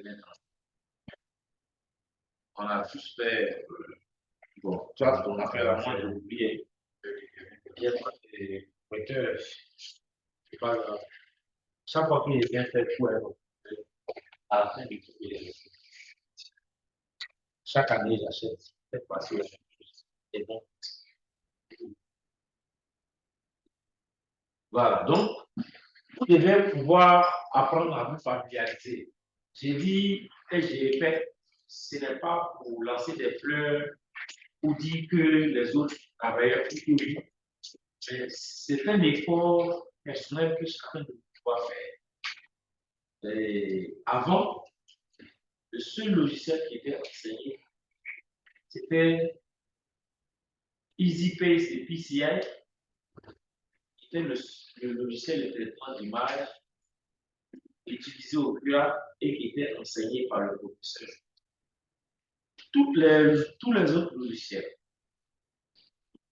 maintenant. On a tous fait, bon, toi, ton affaire à moi, j'ai oublié. Il y a pas des prêteurs, c'est pas grave. Chaque fois qu'il est bien fait, tout est bon. À la fin du tout, chaque année, j'achète. Cette fois-ci, c'est bon. Voilà, donc, vous devez pouvoir apprendre à vous familiariser. J'ai dit et j'ai répète, ce n'est pas pour lancer des fleurs ou dire que les autres travailleurs font tout oui. C'est un effort personnel que chacun de vous doit faire. Et avant, le seul logiciel qui était enseigné, c'était EasyPace et PCI, qui était le logiciel de traitement d'image utilisé au CUA et qui était enseigné par le professeur. Tous les autres logiciels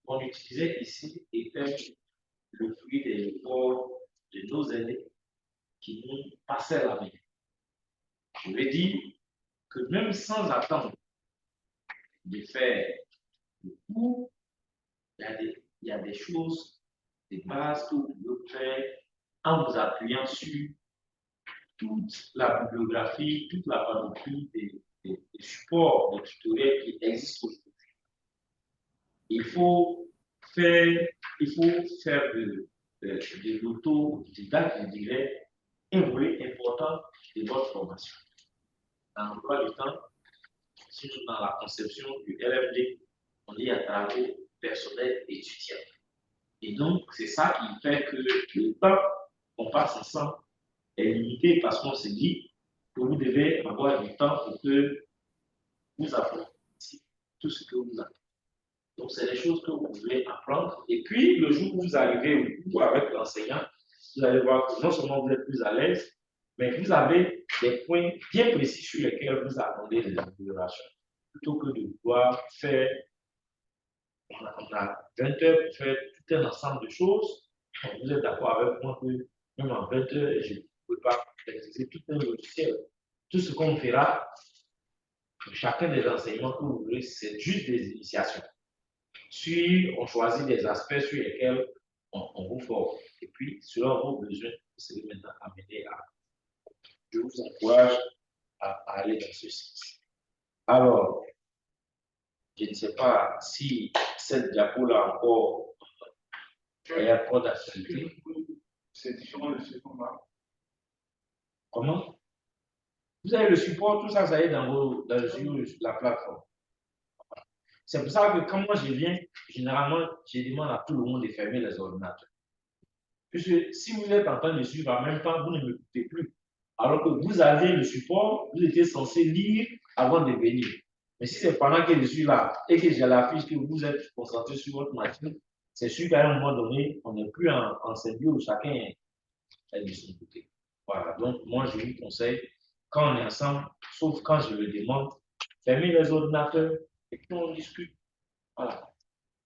qu'on utilisait ici étaient le fruit des efforts de nos aînés qui nous passaient la main. Je veux dire que même sans attendre de faire le cours, il y a des choses, des bases que vous pouvez faire en vous appuyant sur toute la bibliographie, toute la panoplie des supports, des tutoriels qui existent aujourd'hui. Il faut faire de l'autodidacte, je dirais, un volet important de votre formation. Dans l'emploi du temps, surtout dans la conception du LFD, on dit à travers personnel étudiant. Et donc, c'est ça qui fait que le temps qu'on passe ensemble est limité parce qu'on se dit que vous devez avoir du temps pour que vous appreniez tout ce que vous avez. Donc, c'est des choses que vous pouvez apprendre. Et puis, le jour où vous arrivez au cours avec l'enseignant, vous allez voir que non seulement vous êtes plus à l'aise, mais vous avez des points bien précis sur lesquels vous attendez des améliorations. Plutôt que de pouvoir faire, on a 20 heures pour faire tout un ensemble de choses. Donc, vous êtes d'accord avec moi que même en 20 heures, je ne peux pas utiliser tout un logiciel. Tout ce qu'on fera, chacun des enseignements que vous voulez, c'est juste des initiations. On choisit des aspects sur lesquels on vous forme. Et puis, selon vos besoins, vous serez maintenant amené à. Je vous encourage à aller dans ce sens. Alors, je ne sais pas si cette diapo-là encore est encore d'actualité. C'est différent de ce qu'on a. Comment? Vous avez le support, tout ça, ça y est sur la plateforme. C'est pour ça que quand moi je viens, généralement, je demande à tout le monde de fermer les ordinateurs. Puisque si vous êtes en train de suivre en même temps, vous ne m'écoutez plus. Alors que vous avez le support, vous étiez censé lire avant de venir. Mais si c'est pendant que je suis là et que j'ai l'affiche que vous êtes concentré sur votre machine, c'est sûr qu'à un moment donné, on n'est plus en symbiose, chacun est de son côté. Voilà, donc moi je vous conseille, quand on est ensemble, sauf quand je le demande, fermez les ordinateurs et puis on discute. Voilà.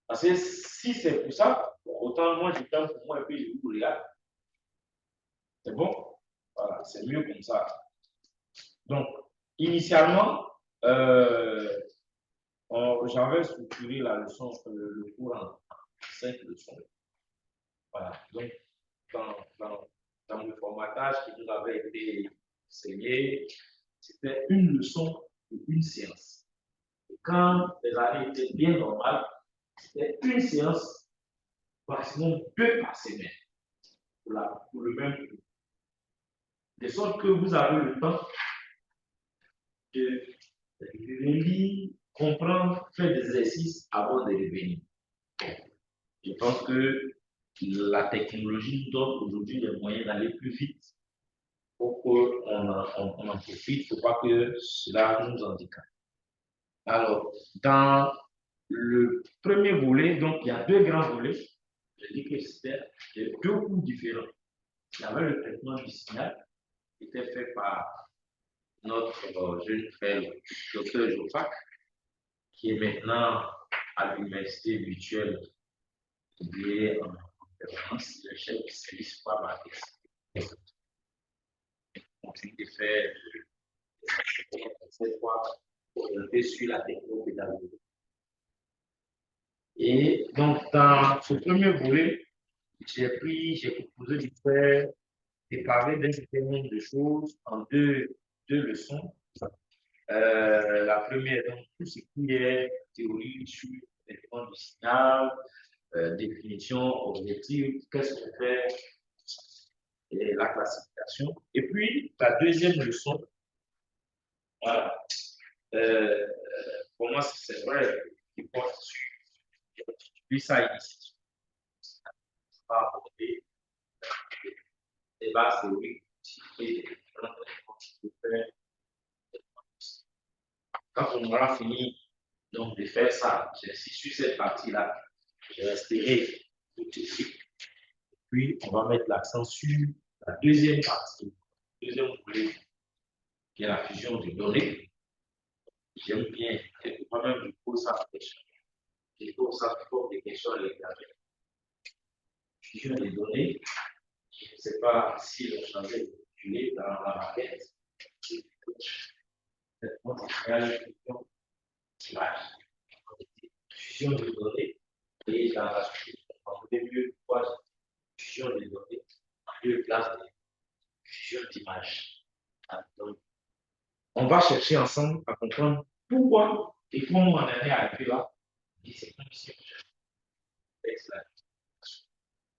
Parce que si c'est pour ça, autant moi je ferme pour moi et puis je vous regarde. C'est bon? Voilà, c'est mieux comme ça. Donc, initialement, j'avais structuré la leçon, le cours en 5 leçons. Voilà, donc, dans le formatage qui nous avait été enseigné, c'était une leçon ou une séance. Et quand les années étaient bien normales, c'était une séance, maximum 2 par semaine, pour le même cours. De sorte que vous avez le temps de lire, comprendre, faire des exercices avant de revenir. Je pense que la technologie nous donne aujourd'hui les moyens d'aller plus vite pour qu'on en profite. Il ne faut pas que cela nous handicape. Alors, dans le premier volet, donc il y a 2 grands volets. Je dis que c'était 2 cours différents. Il y avait le traitement du signal qui était fait par notre jeune frère, Dr. Jofac, qui est maintenant à l'université virtuelle publiée en permanence, le chef du service par marketing. On continue de faire cette fois orientée sur la techno-pédagogie. Et donc, dans ce premier volet, j'ai proposé de faire et parler d'un certain nombre de choses en deux leçons. La première, donc, tout ce qui est théorie sur les points du signal, définition, objectif, qu'est-ce qu'on fait, et la classification. Et puis, la deuxième leçon, voilà, pour moi, c'est vrai, qui porte sur, puis ça ici, on va aborder des bases théoriques et quand on aura fini donc, de faire ça, j'insiste sur cette partie-là, je resterai tout théorique. Puis, on va mettre l'accent sur la deuxième partie, deuxième volet, qui est la fusion de données. J'aime bien, moi-même, je pose ça des questions. Je pose ça pour des questions à l'examen. Fusion des données, je ne sais pas si on changeait de titulé dans la maquette. Fusion de données, et dans la suite, on voulait mieux quoi fusion de données, en lieu de place de fusion d'images. Donc, on va chercher ensemble à comprendre pourquoi et comment on en est arrivé là. Et c'est comme si on cherchait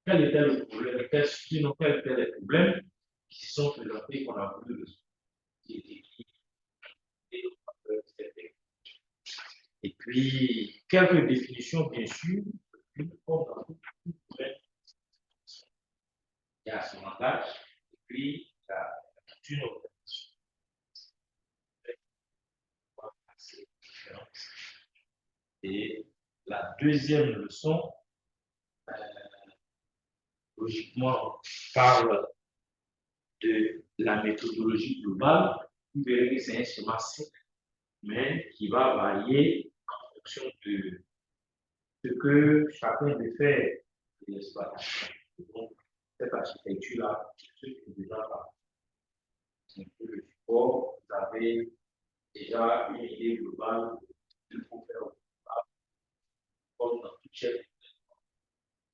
quel était le problème, sinon quels étaient les problèmes qui se sont présentés qu'on a voulu résoudre. Et puis, quelques définitions, bien sûr, il y a son langage, et puis il y a une organisation. Et la deuxième leçon, logiquement, parle de la méthodologie globale. Vous verrez que c'est un schéma simple, mais qui va varier en fonction de ce que chacun veut faire de l'exploitation. Donc, cette architecture-là, ceux qui ont déjà parlé, c'est un peu le support, vous avez déjà une idée globale de ce qu'il faut faire. Comme dans toute chaîne,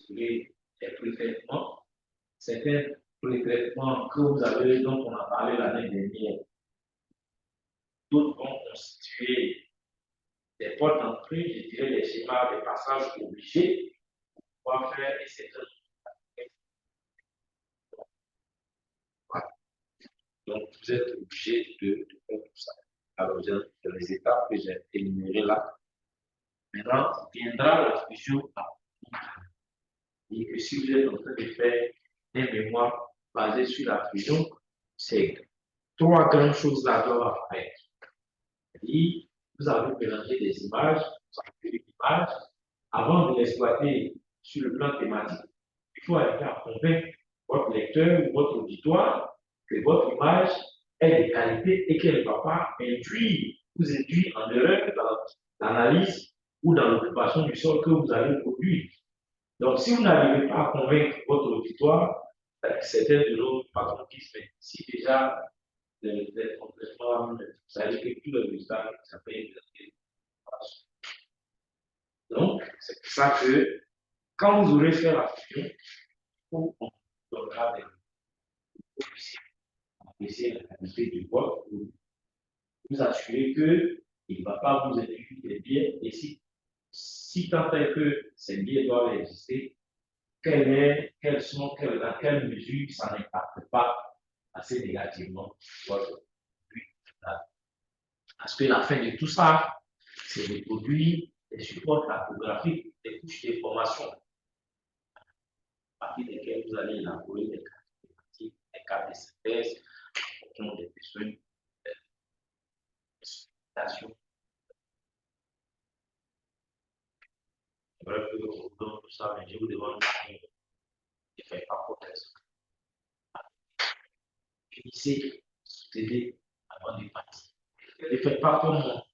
vous avez les pré-traitements, certains pré-traitements que vous avez, dont on a parlé l'année dernière, d'autres vont constituer des portes d'entrée, je dirais des schémas, des passages obligés pour pouvoir faire et c'est donc, vous êtes obligé de faire tout ça. Alors, dans les étapes que j'ai énumérées là, maintenant, viendra la fusion à et que si vous êtes en train de faire un mémoire basé sur la fusion, c'est trois grandes choses là doivent apparaître. Et vous avez mélangé des images, vous avez une image, avant de l'exploiter sur le plan thématique, il faut arriver à convaincre votre lecteur ou votre auditoire que votre image est de qualité et qu'elle ne va pas vous induire en erreur dans l'analyse ou dans l'occupation du sol que vous allez produire. Donc, si vous n'arrivez pas à convaincre votre auditoire, certains de nos patrons qui se ici déjà d'être complètement, ça veut dire que tout le résultat, ça peut être. Donc, c'est pour ça que quand vous aurez fait la fusion, on donnera des apprécier la qualité du vote pour vous assurer qu'il ne va pas vous induire des biais et si tant est que ces biais doivent exister, dans quelle mesure ça n'impacte pas assez négativement votre produit. Parce que la fin de tout ça, c'est de produire des supports cartographiques, des couches d'information, à partir desquelles vous allez élaborer des cartes thématiques, des cartes de synthèse, en fonction des besoins d'exploitation. C'est vrai que vous donne tout ça, mais je vous demande de faire pas proteste. Finissez, soutenez avant de partir. Ne faites pas comme moi.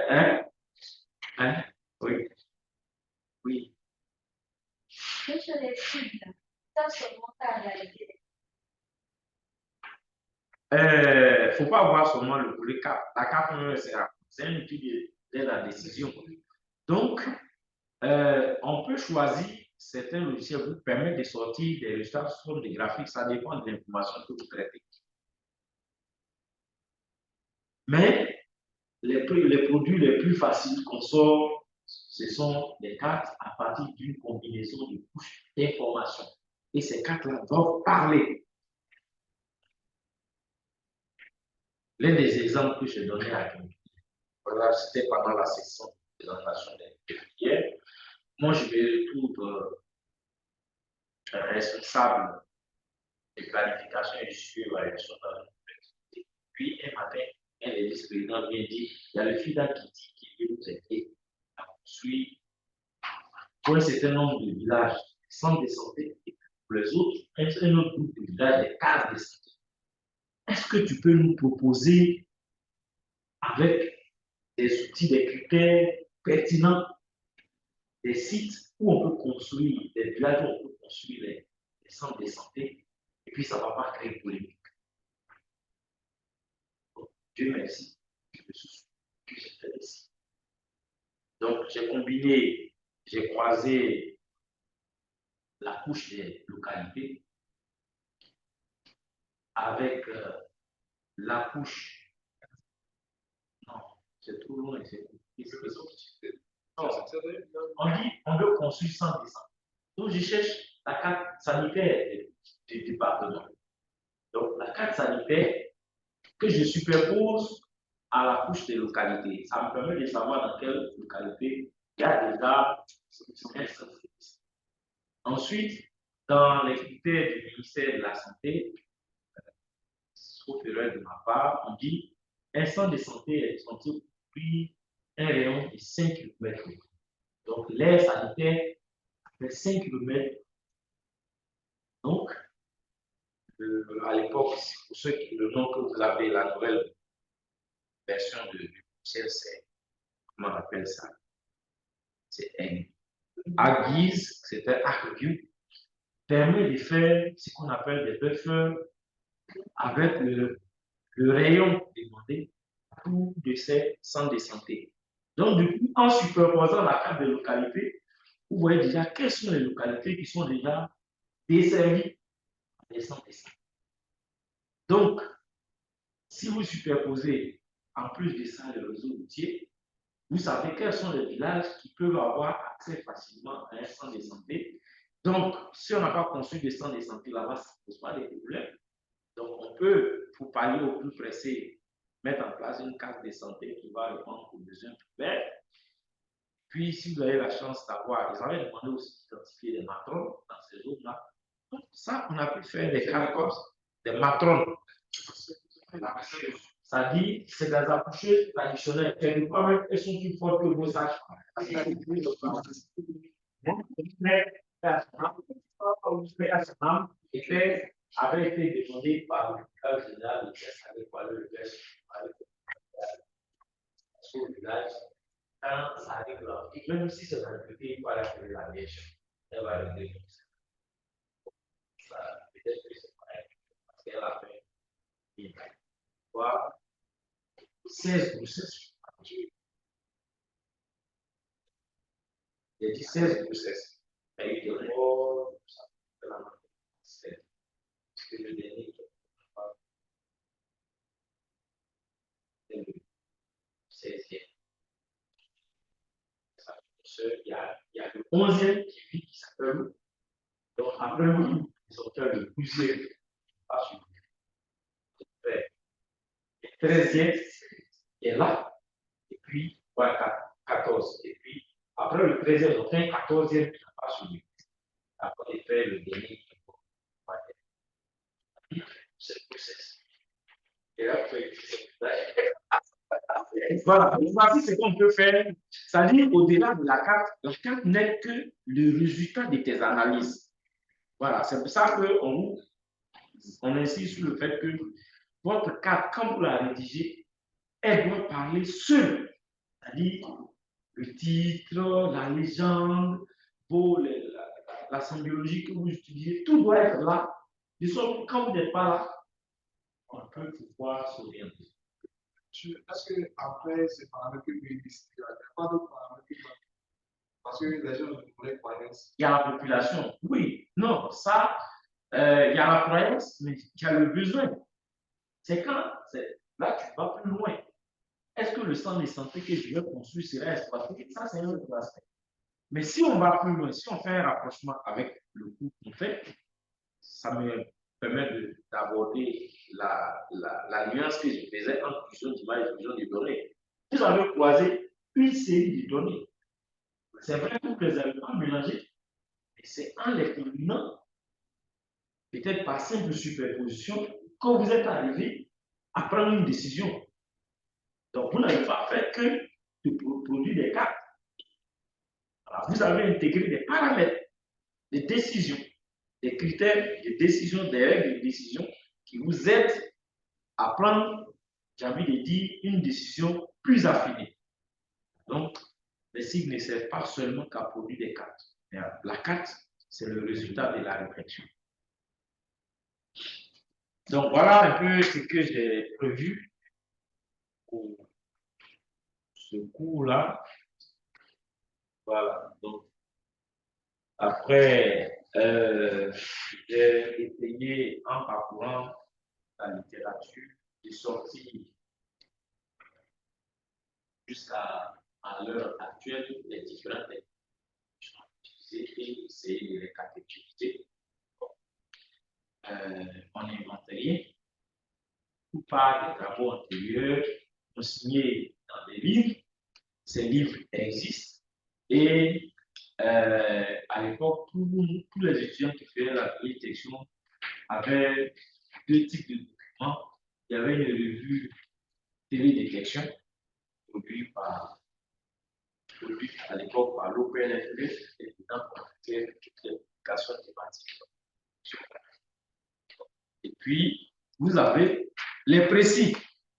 Hein? Hein? Oui. Oui. Quelles sont les cibles? Ça se monte à la réalité. faut pas voir seulement le volet cap. La cap, c'est un outil d'aide à la décision. Donc, on peut choisir certains logiciels vous permettent de sortir des résultats sous forme de graphiques. Ça dépend de l'information que vous traitez. Mais les produits les plus faciles qu'on sort, ce sont les cartes à partir d'une combinaison de couches d'informations. Et ces cartes-là doivent parler. L'un des exemples que j'ai donné à quelqu'un, voilà, c'était pendant la session de présentation des filières. Moi, je me retrouve responsable de planification et de surévaluation dans l'université. Puis, un matin, un des vice-présidents vient dire il y a le FIDA qui dit qu'il veut nous aider à construire pour un certain nombre de villages, centres de santé, et pour les autres, un autre groupe de villages, des cases de santé. Est-ce que tu peux nous proposer, avec des outils, des critères pertinents, des sites où on peut construire, des villages où on peut construire les centres de santé, et puis ça ne va pas créer polémique. Donc, Dieu merci, je me suis que j'ai fait ici. Donc, j'ai combiné, j'ai croisé la couche des localités avec la couche. Non, c'est trop loin. On veut construire sans descendre. Donc, je cherche la carte sanitaire du département. Donc, la carte sanitaire que je superpose à la couche des localités. Ça me permet de savoir dans quelle localité il y a déjà un centre. Ensuite, dans les critères du ministère de la Santé, sauf erreur de ma part, on dit un centre de santé est censé couvrir un rayon de 5 km. Donc, l'aire sanitaire fait 5 km. Donc, à l'époque, pour ceux qui le nom que vous avez, la nouvelle version du ciel, c'est, comment on appelle ça? C'est N. À guise, c'était ArcView, permet de faire ce qu'on appelle des buffers avec le rayon demandé pour de ces centres de santé. Donc, du coup, en superposant la carte de localité, vous voyez déjà quelles sont les localités qui sont déjà desservies par des centres de santé. Donc, si vous superposez en plus de ça le réseau routier, vous savez quels sont les villages qui peuvent avoir accès facilement à un centre de santé. Donc, si on n'a pas construit des centres de santé là-bas, ça ne pose pas de problème. Donc, on peut, pour pallier au plus pressé, mettre en place une carte de santé qui va répondre aux besoins primaires. Puis, si vous avez la chance d'avoir, ils avaient demandé aussi d'identifier des matrones dans ces zones-là. Donc, ça, on a pu faire des cartes comme des matrones. Ça dit, c'est des accoucheuses traditionnelles. Elles sont plus fortes que vos sages. Avait été demandé par le cadre général de test avec le village. Quand ça arrive là, même si c'est un petit, il va la la neige. Elle va le dire. Ça, peut-être que c'est pareil. Parce qu'elle a fait. Voilà. 16 grossesses. Il a dit 16 grossesses. Et il dit, oh, ça fait la main. C'est le dernier. C'est le 16e. Il y a le 11e qui s'appelle. Donc, après, ils ont fait le 12e. Pas suivi. Le 13e est là. Et puis, voilà, 14. Et puis, après le 13e, ils ont fait un 14e qui n'a pas suivi. Après, ils fait le dernier. C'est le process. Et là, voilà, voici ce qu'on peut faire. C'est-à-dire, au-delà de la carte n'est que le résultat de tes analyses. Voilà, c'est pour ça qu'on insiste sur le fait que votre carte, quand vous la rédigez, elle doit parler seule. C'est-à-dire, le titre, la légende, la symbiologie que vous utilisez, tout doit être là. De sorte que quand vous n'êtes pas là, on peut pouvoir s'orienter. Est-ce qu'après ces paramètres que vous avez listés, il n'y a pas d'autres paramètres qui manquent? Parce que les gens ont les croyances. Il y a la population. Oui, non, ça, il y a la croyance, mais il y a le besoin. C'est quand, là, tu vas plus loin. Est-ce que le centre de santé que je vais construire sera exploité? Ça, c'est un autre aspect. Mais si on va plus loin, si on fait un rapprochement avec le coût qu'on fait, ça me permet d'aborder la nuance que je faisais entre fusion d'image et fusion de données. Vous avez croisé une série de données. C'est vrai que vous les avez pas mélangées, mais c'est en les combinant, peut-être par simple superposition, que vous êtes arrivé à prendre une décision. Donc, vous n'avez pas fait que de produire des cartes. Alors, vous avez intégré des paramètres, des décisions, des critères de décision, des règles de décision qui vous aident à prendre, j'ai envie de dire, une décision plus affinée. Donc, les signes ne servent pas seulement qu'à produire des cartes. Mais la carte, c'est le résultat de la réflexion. Donc, voilà un peu ce que j'ai prévu pour ce cours-là. Voilà. Donc, après, j'ai essayé, en parcourant la littérature, de sortir jusqu'à l'heure actuelle les différentes définitions utilisées et essayer de les catégoriser. On n'invente rien. Tout part des travaux antérieurs, on signés dans des livres. Ces livres existent et à l'époque, tous les étudiants qui faisaient la détection avaient deux types de documents. Il y avait une revue télédétection produite à l'époque par l'OPNFP et dedans on fait toutes les publications thématiques. Et puis, vous avez les précis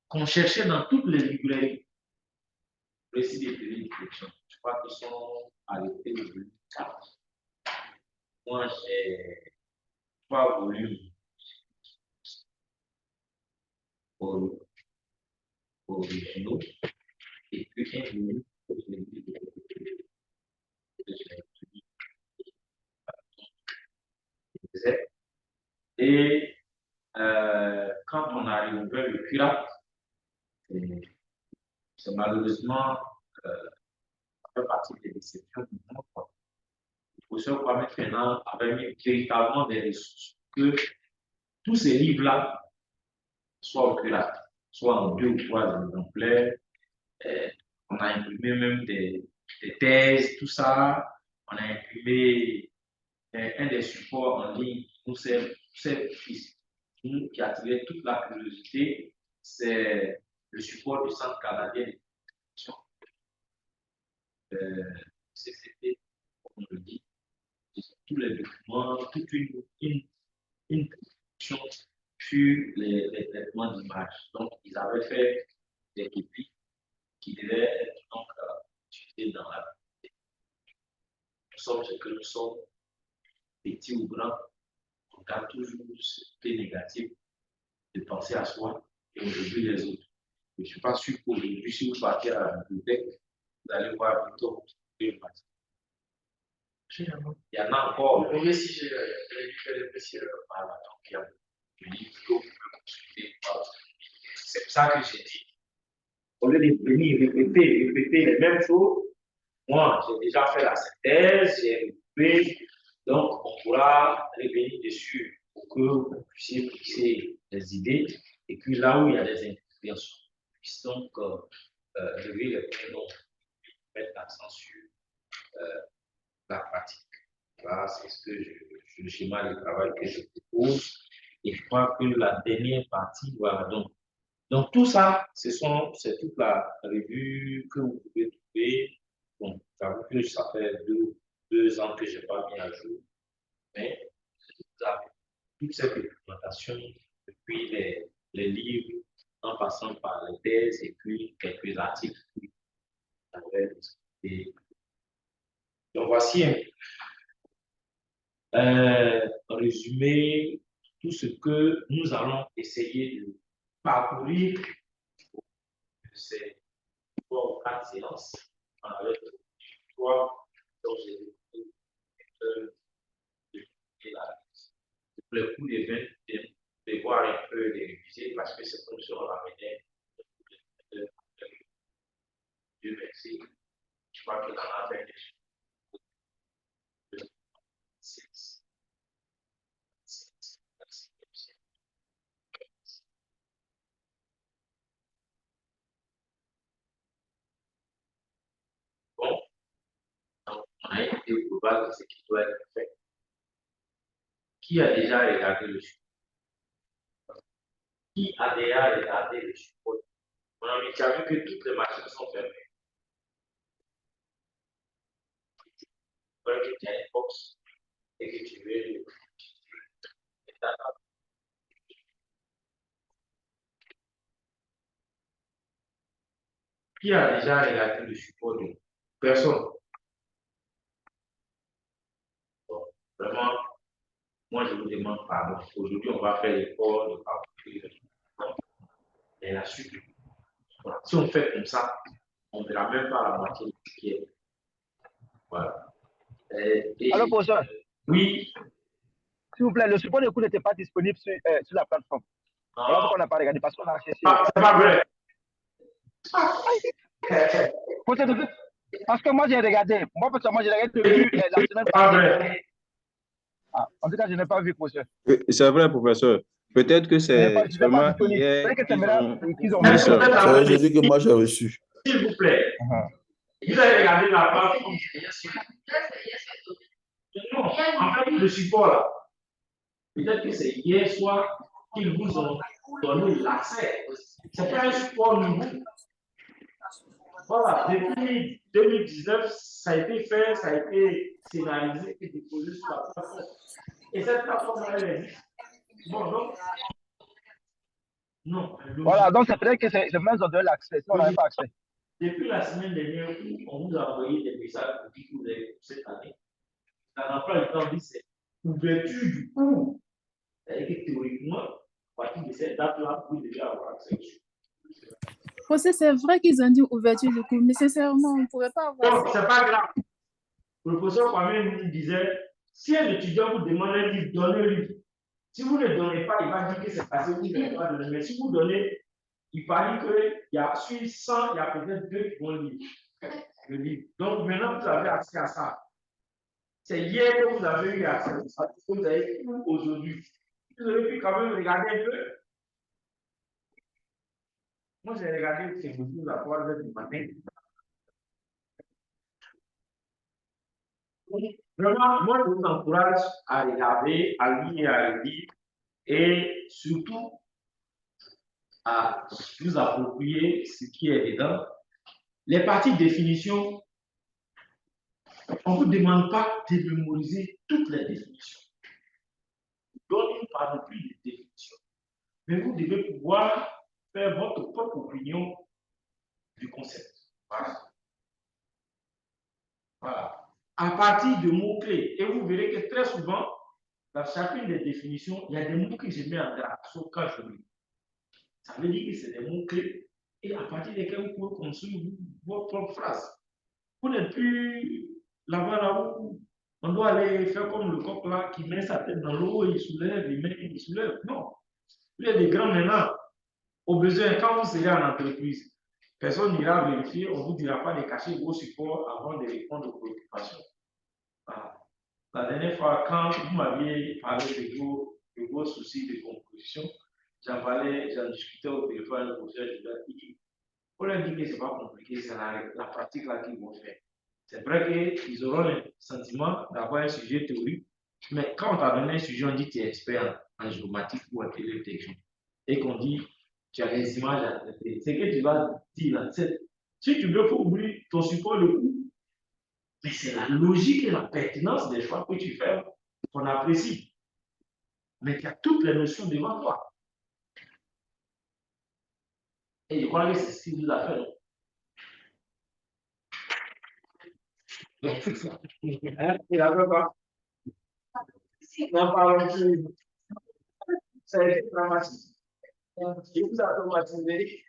qu'on cherchait dans toutes les librairies. Précis des télédétection. Je crois qu'ils sont arrêtés au volume 4. Moi, j'ai 3 volumes originaux et puis un volume et quand on arrive vers le pirate, c'est malheureusement ça fait partie des déceptions du monde. Le professeur Kwame Fena avait mis véritablement des ressources que tous ces livres-là soient au pirate, soit en 2 ou 3 exemplaires. On a imprimé même des thèses, tout ça. On a imprimé un des supports en ligne pour ces qui attirait toute la curiosité. C'est le support du Centre canadien de production. CCT, comme on le dit, tous les documents, toute une production sur les traitements d'images. Donc, ils avaient fait des copies qui devaient être donc utilisées dans la vie. Nous sommes ce que nous sommes, petits ou grands, on garde toujours ce côté négatif de penser à soi et aujourd'hui les autres. Je ne suis pas sûr qu'aujourd'hui, si vous partez à la bibliothèque, vous allez voir plutôt une partie. Il y en a encore. Combien si j'ai les précis voilà, donc il y a du livre que vous pouvez consulter. C'est pour ça que j'ai dit, au lieu de venir répéter les mêmes choses, moi, j'ai déjà fait la synthèse, j'ai répété, donc on pourra revenir dessus pour que vous puissiez fixer les idées. Et puis là où il y a des interprétations, puisse donc lever les points dont mettre l'accent sur la pratique. Voilà, c'est ce que le schéma de travail que je propose. Et je crois que la dernière partie, voilà. Donc tout ça, c'est toute la revue que vous pouvez trouver. Bon, j'avoue que ça fait 2 ans que je n'ai pas mis à jour. Mais vous avez toute cette documentation, depuis les livres, en passant par les thèses et puis quelques articles qui avaient discuté. Donc voici un résumé tout ce que nous allons essayer parcourir ces 3 ou 4 séances avec 3 dont j'ai dit pour le coup des 20, de voir un peu les réviser parce que c'est comme si on ramenait Dieu merci. Je crois qu'il en a fait des 6. Bon, donc, on a été au global de ce qui doit être fait. Qui a déjà regardé le support? Qui a déjà regardé le support? Mon ami, tu as vu que toutes les machines sont fermées. Voilà que tu as une box et que tu veux Qui a déjà regardé le support de personne? Bon, vraiment, moi je vous demande pardon. Aujourd'hui, on va faire l'effort de parcourir et la suite. Voilà. Si on fait comme ça, on ne verra même pas la moitié de ce qui est. Voilà. Alors, professeur, oui. s'il vous plaît, le support de cours n'était pas disponible sur la plateforme. Voilà ce qu'on n'a pas regardé parce qu'on a cherché. C'est pas vrai. Parce que moi j'ai regardé. Moi, personnellement, j'ai regardé depuis la semaine passée. Ah, en tout cas, je n'ai pas vu, professeur. C'est vrai, professeur. Peut-être que c'est seulement hier qu'ils ont mis ça. C'est aujourd'hui que moi j'ai reçu. S'il vous plaît. Vous avez regardé la plateforme. Non, en fait, le support là. Peut-être que c'est hier soir qu'ils vous ont donné l'accès. C'est pas un support nouveau. Voilà, depuis 2019, ça a été fait, ça a été scénarisé et déposé sur la plateforme. Et cette plateforme, elle existe. Bon, donc. Non. Voilà, donc c'est vrai que c'est même ont donné l'accès, si on n'avait pas accès. Depuis la semaine dernière, on vous a envoyé des messages pour dire que vous avez cette année. Ça n'a pas le temps de dire c'est ouverture du cours. C'est-à-dire que théoriquement, à partir de cette date-là, vous devez avoir accès. C'est vrai qu'ils ont dit ouverture du cours, mais sincèrement, on ne pourrait pas avoir. Non, c'est pas grave. Le professeur Kwame nous disait, si un étudiant vous demande un livre, donnez-lui. Si vous ne donnez pas, il va dire que c'est parce que vous n'avez pas donné. Mais si vous donnez, il paraît qu'il y a sur 100, il y a peut-être 2 qui vont lire le livre. Donc maintenant, vous avez accès à ça. C'est hier que vous avez eu accès à ça. Vous avez eu aujourd'hui. Vous avez pu quand même regarder un peu. Moi, j'ai regardé ces jours à 3h du matin. Vraiment, moi, je vous encourage à regarder, à lire, à relire et surtout à vous approprier ce qui est dedans. Les parties définition, on ne vous demande pas de mémoriser toutes les définitions. Donc, une panoplie de définitions. Mais vous devez pouvoir faire votre propre opinion du concept. Voilà. Voilà. À partir de mots-clés. Et vous verrez que très souvent, dans chacune des définitions, il y a des mots que je mets en gras, sauf quand je lis. Ça veut dire que c'est des mots-clés et à partir desquels vous pouvez construire votre propre phrase. Vous n'êtes plus là-bas où on doit aller faire comme le coq là qui met sa tête dans l'eau, il soulève, il met, il soulève. Non. Vous êtes des grands maintenant. Au besoin, quand vous serez en entreprise, personne n'ira vérifier, on ne vous dira pas de cacher vos supports avant de répondre aux préoccupations. Voilà. La dernière fois, quand vous m'aviez parlé de vos soucis de composition, j'en discutais au téléphone avec le professeur, je lui ai dit, on leur dit que ce n'est pas compliqué, c'est la pratique là qu'ils vont faire. C'est vrai qu'ils auront le sentiment d'avoir un sujet théorique, mais quand on t'a donné un sujet, on dit que tu es expert en géomatique ou en télévision, et qu'on dit tu as les images à traiter, c'est que tu vas dire là, si tu veux, il faut oublier ton support le coup. Mais c'est la logique et la pertinence des choix que tu fais qu'on apprécie. Mais tu as toutes les notions devant toi. Et je crois que c'est ce qu'il nous a fait. Il n'avait pas. Non, parlons plus. C'est dramatique. Et vous automatisez.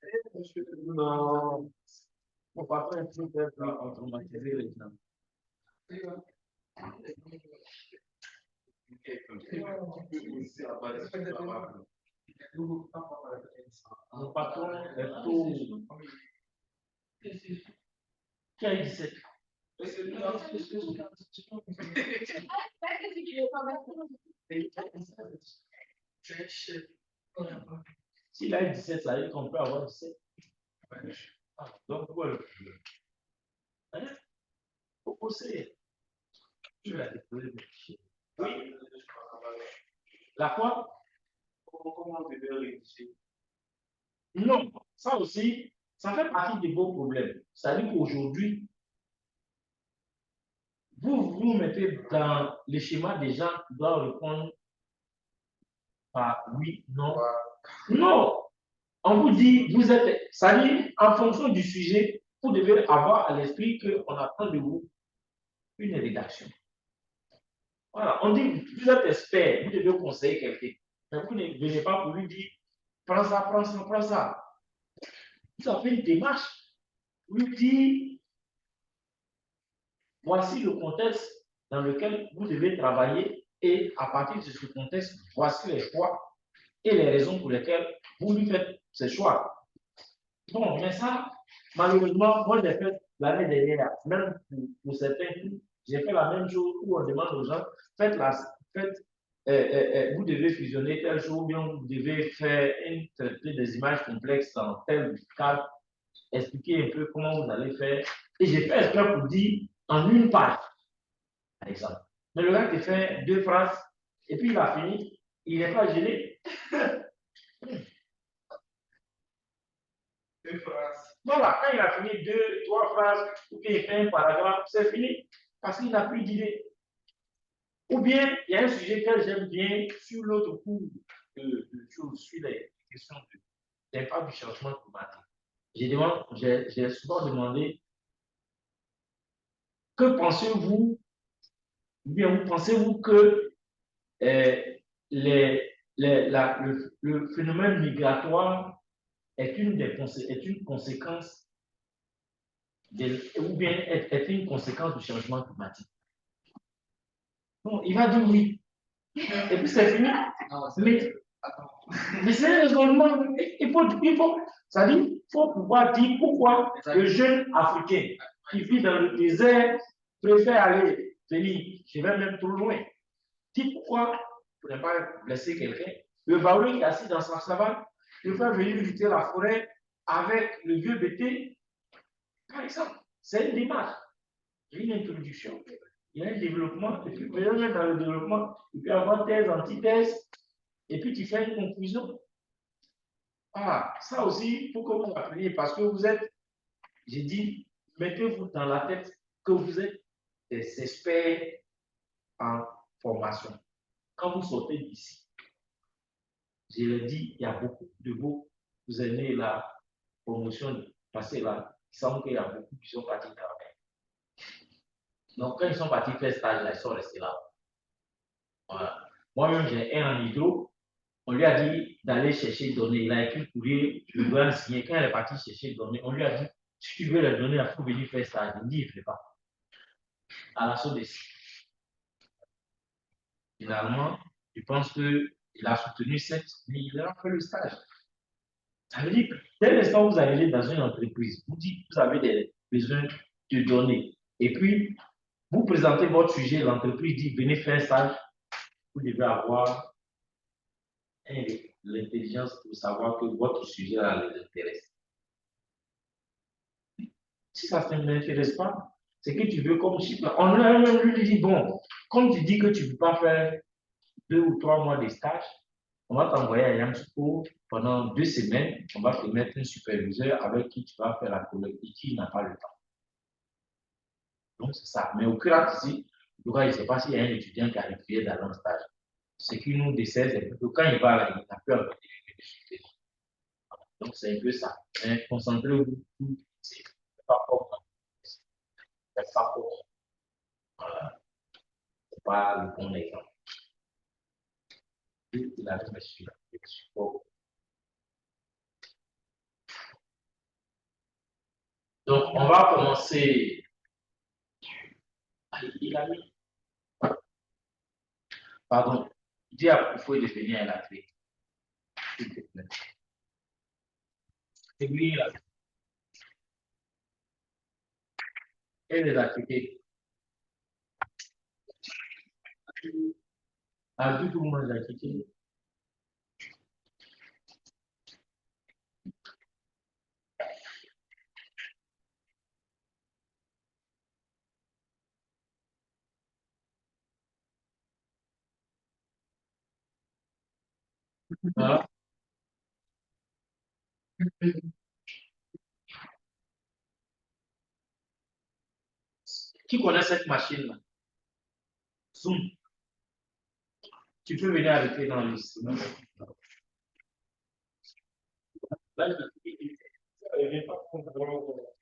Non. On va faire un truc pour automatiser les gens. Mon patron est tout. Qui a 17? S'il a 17, ça veut dire qu'on peut avoir 17. Donc, voilà le problème. Hein? Faut pousser. Je vais déposer. Oui. La quoi? Comment on devait réussir? Non, ça aussi, ça fait partie des beaux problèmes. Ça veut dire qu'aujourd'hui, vous mettez dans les schémas des gens qui doivent répondre par oui, non. Non! On vous dit, vous êtes, ça dit, en fonction du sujet, vous devez avoir à l'esprit qu'on attend de vous une rédaction. Voilà, on dit, vous êtes expert, vous devez conseiller quelqu'un. Mais vous ne venez pas pour lui dire, prends ça, prends ça, prends ça. Vous avez une démarche, vous lui dites, voici le contexte dans lequel vous devez travailler et à partir de ce contexte, voici les choix et les raisons pour lesquelles vous lui faites ces choix. Bon, mais ça, malheureusement, moi j'ai fait l'année dernière, même pour certains coups, j'ai fait la même chose où on demande aux gens, vous devez fusionner tel jour, ou bien vous devez traiter des images complexes dans tel cadre, expliquer un peu comment vous allez faire. Et j'ai fait exprès pour dire en une page, par exemple. Mais le gars qui fait 2 phrases, et puis il a fini, il n'est pas gêné. 2 phrases. Voilà, quand il a fini 2, 3 phrases, ou bien il fait un paragraphe, c'est fini, parce qu'il n'a plus d'idée. Ou bien, il y a un sujet que j'aime bien sur l'autre cours sur les questions d'impact du changement climatique. J'ai souvent demandé, que pensez-vous, ou bien pensez-vous que le phénomène migratoire est une conséquence ou bien est une conséquence du changement climatique? Bon, il va dire oui. Et puis c'est fini. Mais c'est un raisonnement. Ça dit, il faut pouvoir dire pourquoi le jeune Africain qui vit dans le désert préfère aller venir, je vais même trop loin. Dis pourquoi, pour ne pas blesser quelqu'un, le Baoulé qui est assis dans sa savane préfère venir visiter la forêt avec le vieux BT, par exemple. C'est une démarche. Il y a une introduction, il y a un développement, et puis même dans le développement, il peut y avoir thèse, antithèse, et puis tu fais une conclusion. Ah, ça aussi, il faut que vous appreniez, parce que vous êtes, j'ai dit, mettez-vous dans la tête que vous êtes des experts en formation. Quand vous sortez d'ici, je l'ai dit, il y a beaucoup de vous aimez la promotion passée là, il semble qu'il y a beaucoup qui sont partis travailler. Donc, quand ils sont partis faire stage, là, ils sont restés là. Voilà. Moi-même, j'ai un en hydro. On lui a dit d'aller chercher les données. Il a écrit le courrier, je dois le signer. Quand il est parti chercher les données, on lui a dit si tu veux les données, il faut venir faire stage. Il dit il ne fait pas. À la SODES. Finalement, je pense qu'il a soutenu 7, mais il a fait le stage. Ça veut dire que dès l'instant où vous arrivez dans une entreprise, vous dites que vous avez des besoins de données. Et puis, vous présentez votre sujet, l'entreprise dit venez faire un stage. Vous devez avoir l'intelligence pour savoir que votre sujet là les intéresse. Si ça ne m'intéresse pas, c'est que tu veux comme chiffre. On a même lui dit bon, comme tu dis que tu ne peux pas faire 2 ou 3 mois de stage, on va t'envoyer à Yamsuko pendant 2 semaines. On va te mettre un superviseur avec qui tu vas faire la collecte et qui n'a pas le temps. Donc, c'est ça. Mais au cœur ici, je ne sais pas s'il y a un étudiant qui a refusé d'aller en stage. Ce qui nous dessert, c'est que quand il va là, il n'a plus envie de discuter. Donc, c'est un peu ça. Mais concentrez-vous, c'est pas fort. C'est pas fort. Voilà. C'est pas le bon exemple. Il a fait le support. Donc, on va commencer. Ah, il a mis. Pardon. Dis à Koufoué de venir à la clé. S'il te plaît. Aiguille là. Et les activités. Ah, tout le monde les activités. Voilà. Qui connaît cette machine-là? Zoom. Tu peux venir arrêter dans le cinéma. Là, il vient pas comprendre.